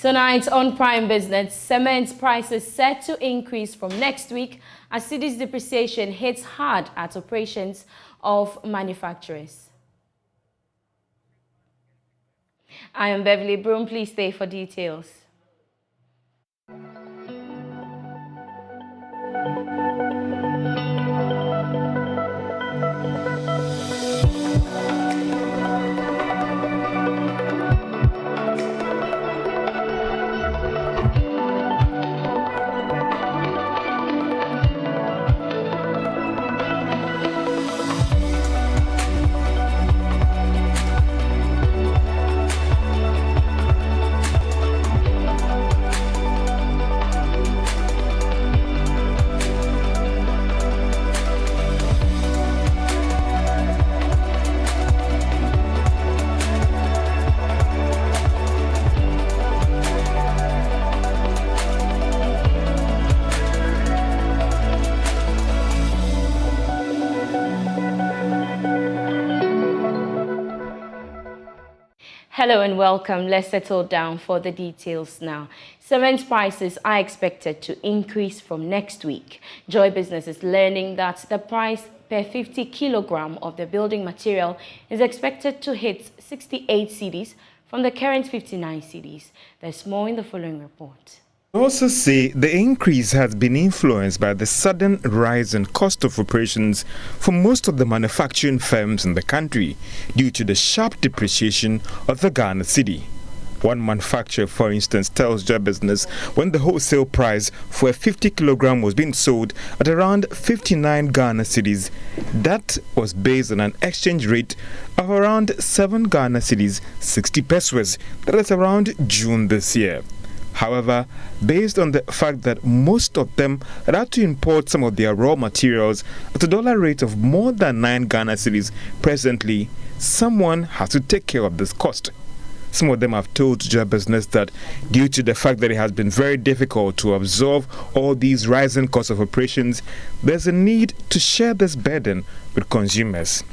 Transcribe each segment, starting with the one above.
Tonight on Prime Business, cement prices set to increase from next week as cedi's depreciation hits hard at operations of manufacturers. I am Beverly Broom. Please stay for details. Hello and welcome. Let's settle down for the details now. Cement prices are expected to increase from next week. Joy Business is learning that the price per 50 kilogram of the building material is expected to hit 68 cedis from the current 59 cedis. There's more in the following report. They also say the increase has been influenced by the sudden rise in cost of operations for most of the manufacturing firms in the country due to the sharp depreciation of the Ghana cedi. One manufacturer, for instance, tells Joy Business when the wholesale price for a 50 kilogram was being sold at around 59 Ghana cedis, that was based on an exchange rate of around 7 Ghana cedis, 60 pesos. That is around June this year. However, based on the fact that most of them had to import some of their raw materials at a dollar rate of more than 9 Ghana cedis presently, someone has to take care of this cost. Some of them have told Joy Business that due to the fact that it has been very difficult to absorb all these rising costs of operations, there's a need to share this burden with consumers.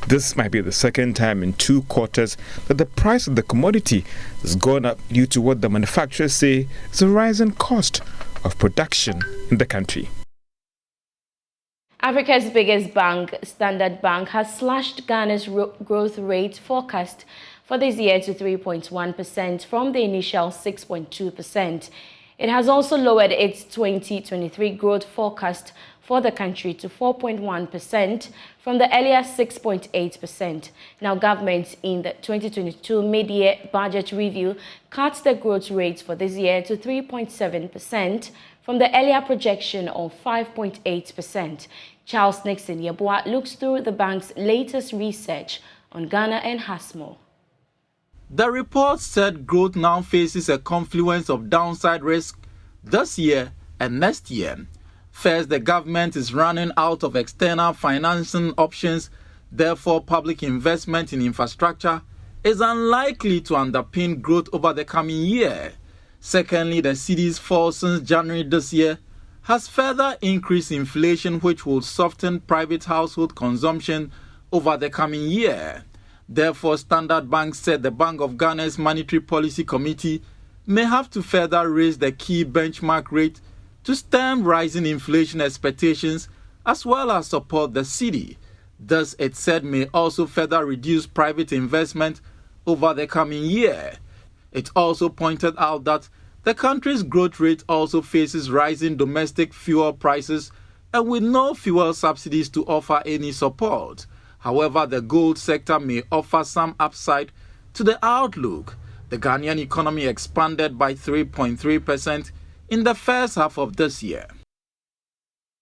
This might be the second time in 2 quarters that the price of the commodity has gone up due to what the manufacturers say is a rising cost of production in the country. Africa's biggest bank, Standard Bank, has slashed Ghana's growth rate forecast for this year to 3.1% from the initial 6.2%. It has also lowered its 2023 growth forecast for the country to 4.1% from the earlier 6.8%. Now, government in the 2022 mid-year budget review cut the growth rate for this year to 3.7% from the earlier projection of 5.8%. Charles Nixon Yeboah looks through the bank's latest research on Ghana and has more. The report said growth now faces a confluence of downside risk this year and next year. First, the government is running out of external financing options, therefore public investment in infrastructure is unlikely to underpin growth over the coming year. Secondly, the cedi's fall since January this year has further increased inflation, which will soften private household consumption over the coming year. Therefore, Standard Bank said the Bank of Ghana's Monetary Policy Committee may have to further raise the key benchmark rate to stem rising inflation expectations as well as support the cedi. Thus, it said may also further reduce private investment over the coming year. It also pointed out that the country's growth rate also faces rising domestic fuel prices and with no fuel subsidies to offer any support. However, the gold sector may offer some upside to the outlook. The Ghanaian economy expanded by 3.3% in the first half of this year.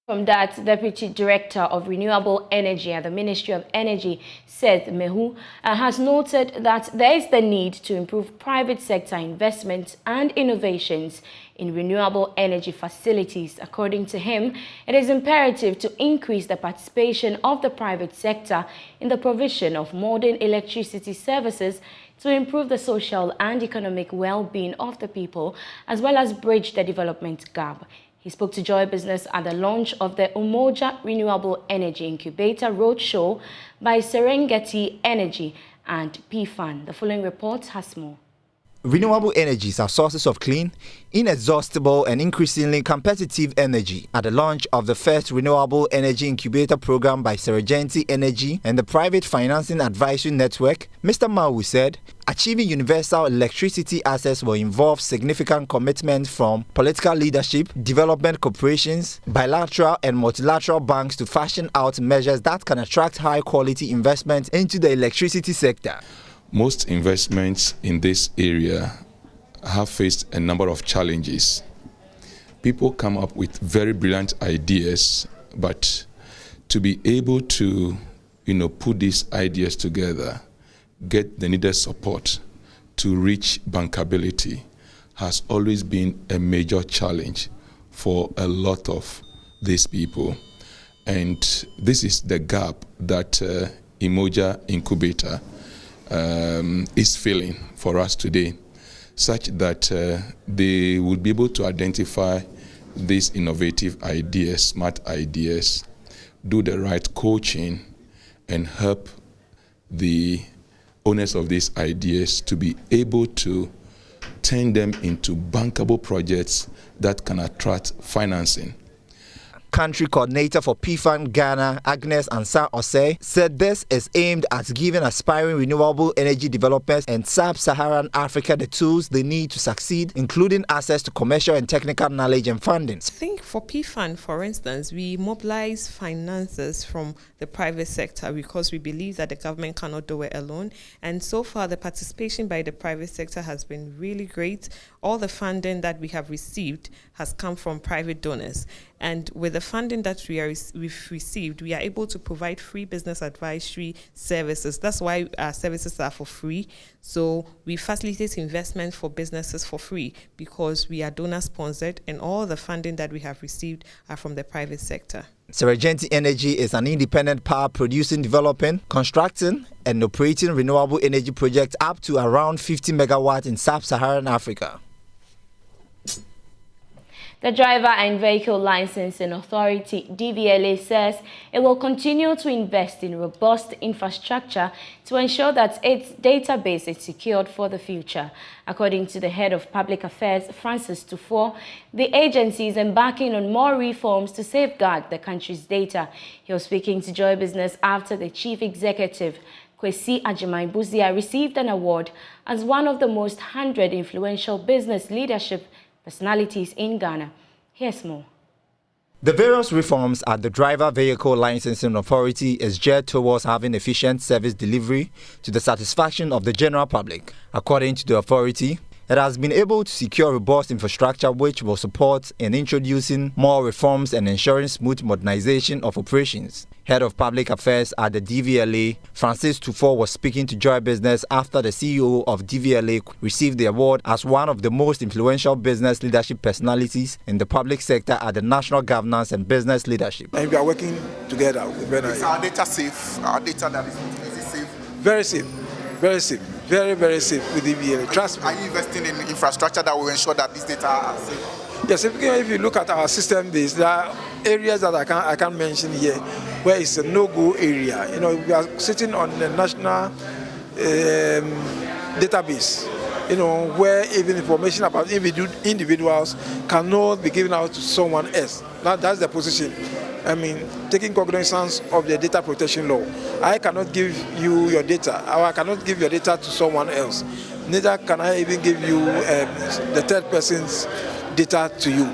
From that, Deputy Director of Renewable Energy at the Ministry of Energy, Seth Mehu, has noted that there is the need to improve private sector investment and innovations in renewable energy facilities. According to him, it is imperative to increase the participation of the private sector in the provision of modern electricity services to improve the social and economic well-being of the people, as well as bridge the development gap. He spoke to Joy Business at the launch of the Umoja Renewable Energy Incubator Roadshow by Serengeti Energy and PFAN. The following report has more. Renewable energies are sources of clean, inexhaustible and increasingly competitive energy. At the launch of the first Renewable Energy Incubator Program by Serengeti Energy and the Private Financing Advisory Network, Mr. Mau said, achieving universal electricity access will involve significant commitment from political leadership, development corporations, bilateral and multilateral banks to fashion out measures that can attract high-quality investment into the electricity sector. Most investments in this area have faced a number of challenges. People come up with very brilliant ideas, but to be able to, put these ideas together, get the needed support to reach bankability has always been a major challenge for a lot of these people. And this is the gap that Imoja Incubator is filling for us today, such that they will be able to identify these innovative ideas, smart ideas, do the right coaching, and help the owners of these ideas to be able to turn them into bankable projects that can attract financing. Country coordinator for PFAN Ghana, Agnes Ansah Osei, said this is aimed at giving aspiring renewable energy developers and sub-Saharan Africa the tools they need to succeed, including access to commercial and technical knowledge and funding. I think for PFAN, for instance, we mobilize finances from the private sector because we believe that the government cannot do it alone. And so far, the participation by the private sector has been really great. All the funding that we have received has come from private donors. And with the funding that we've received, we are able to provide free business advisory services. That's why our services are for free. So we facilitate investment for businesses for free because we are donor-sponsored and all the funding that we have received are from the private sector. Serengeti Energy is an independent power producing, developing, constructing and operating renewable energy projects up to around 50 megawatts in sub-Saharan Africa. The Driver and Vehicle Licensing Authority, DVLA, says it will continue to invest in robust infrastructure to ensure that its database is secured for the future. According to the head of public affairs, Francis Tufor, the agency is embarking on more reforms to safeguard the country's data. He was speaking to Joy Business after the chief executive, Kwesi Agyemang-Busia, received an award as one of the most 100 influential business leadership personalities in Ghana. Here's more. The various reforms at the Driver Vehicle Licensing Authority is geared towards having efficient service delivery to the satisfaction of the general public. According to the authority, it has been able to secure robust infrastructure which will support in introducing more reforms and ensuring smooth modernization of operations. Head of Public Affairs at the DVLA, Francis Tufor, was speaking to Joy Business after the CEO of DVLA received the award as one of the most influential business leadership personalities in the public sector at the National Governance and Business Leadership. And we are working together with Is our data safe? Our data that is it safe? Very safe. Very safe. Very, very safe with DVLA. Trust me. Are you investing in infrastructure that will ensure that these data are safe? Yes, if you look at our system base, there are areas that I can't mention here where it's a no-go area. We are sitting on the national database, where even information about individuals cannot be given out to someone else. Now that's the position. Taking cognizance of the data protection law. I cannot give you your data, or I cannot give your data to someone else. Neither can I even give you the third person's data to you.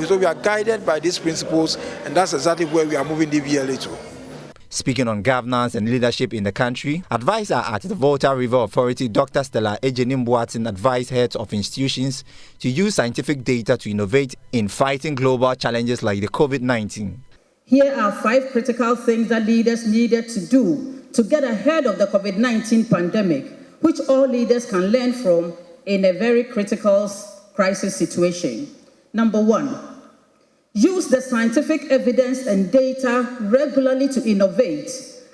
So we are guided by these principles, and that's exactly where we are moving DVLA to. Speaking on governance and leadership in the country, advisor at the Volta River Authority, Dr. Stella Ejenim-Boateng, advised heads of institutions to use scientific data to innovate in fighting global challenges like the COVID-19. Here are 5 critical things that leaders needed to do to get ahead of the COVID-19 pandemic, which all leaders can learn from in a very critical crisis situation. Number 1, use the scientific evidence and data regularly to innovate,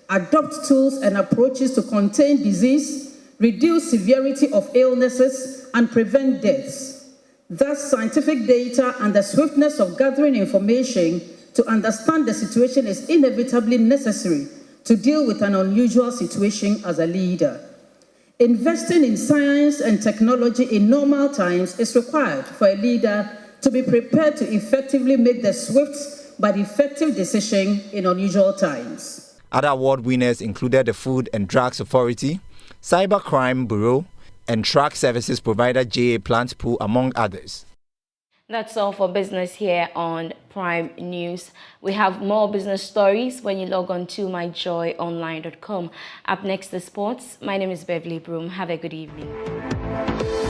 adopt tools and approaches to contain disease, reduce severity of illnesses, and prevent deaths. Thus, scientific data and the swiftness of gathering information to understand the situation is inevitably necessary to deal with an unusual situation as a leader. Investing in science and technology in normal times is required for a leader to be prepared to effectively make the swift but effective decision in unusual times. Other award winners included the Food and Drugs Authority, Cybercrime Bureau, and Track Services provider JA Plant Pool, among others. That's all for business here on Prime News. We have more business stories when you log on to myjoyonline.com. Up next, the sports. My name is Beverly Broom. Have a good evening.